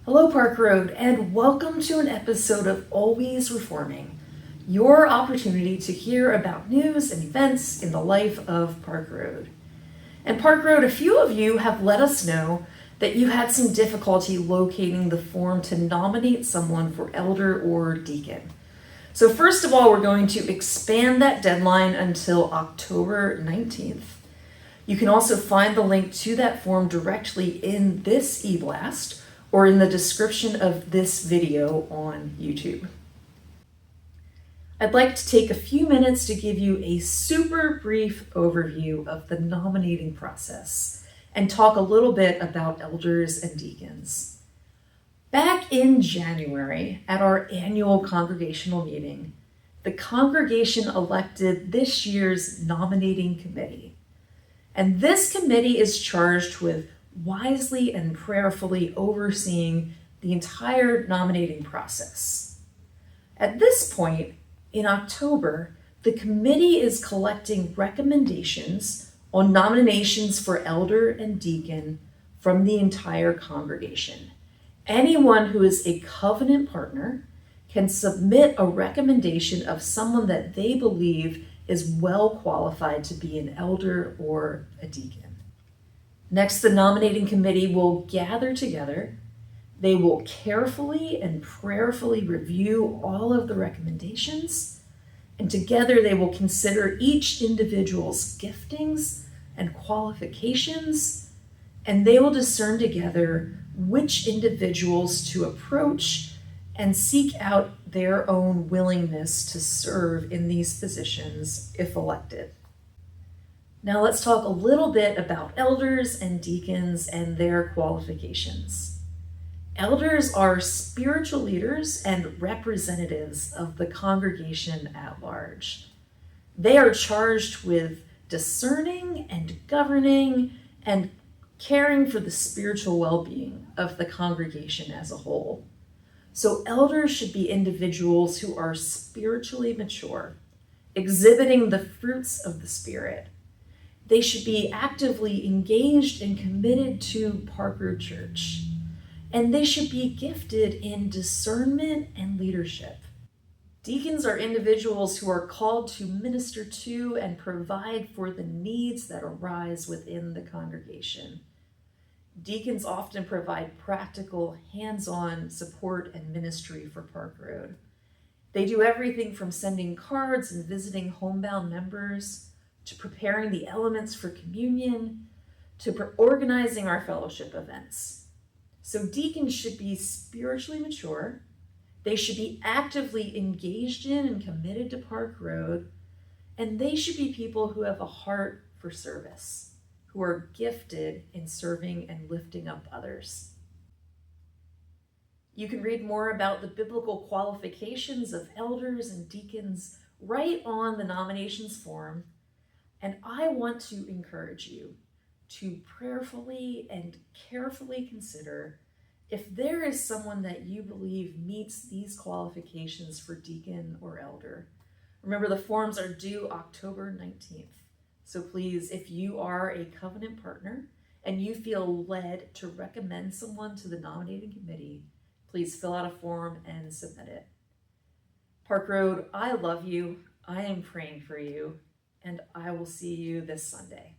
Hello, Park Road, and welcome to an episode of Always Reforming, your opportunity to hear about news and events in the life of Park Road. And Park Road, a few of you have let us know that you had some difficulty locating the form to nominate someone for elder or deacon. So first of all, we're going to expand that deadline until October 19th. You can also find the link to that form directly in this e-blast or in the description of this video on YouTube. I'd like to take a few minutes to give you a super brief overview of the nominating process and talk a little bit about elders and deacons. Back in January, at our annual congregational meeting, the congregation elected this year's nominating committee. And this committee is charged with wisely and prayerfully overseeing the entire nominating process. At this point, in October, the committee is collecting recommendations on nominations for elder and deacon from the entire congregation. Anyone who is a covenant partner can submit a recommendation of someone that they believe is well qualified to be an elder or a deacon. Next, the nominating committee will gather together. They will carefully and prayerfully review all of the recommendations, and together they will consider each individual's giftings and qualifications, and they will discern together which individuals to approach and seek out their own willingness to serve in these positions if elected. Now let's talk a little bit about elders and deacons and their qualifications. Elders are spiritual leaders and representatives of the congregation at large. They are charged with discerning and governing and caring for the spiritual well-being of the congregation as a whole. So elders should be individuals who are spiritually mature, exhibiting the fruits of the Spirit. They should be actively engaged and committed to Park Road Church. And they should be gifted in discernment and leadership. Deacons are individuals who are called to minister to and provide for the needs that arise within the congregation. Deacons often provide practical, hands-on support and ministry for Park Road. They do everything from sending cards and visiting homebound members, to preparing the elements for communion, to organizing our fellowship events. So deacons should be spiritually mature. They should be actively engaged in and committed to Park Road, and they should be people who have a heart for service, who are gifted in serving and lifting up others. You can read more about the biblical qualifications of elders and deacons right on the nominations form, and I want to encourage you to prayerfully and carefully consider if there is someone that you believe meets these qualifications for deacon or elder. Remember, the forms are due October 19th. So please, if you are a covenant partner and you feel led to recommend someone to the nominating committee, please fill out a form and submit it. Park Road, I love you. I am praying for you, and I will see you this Sunday.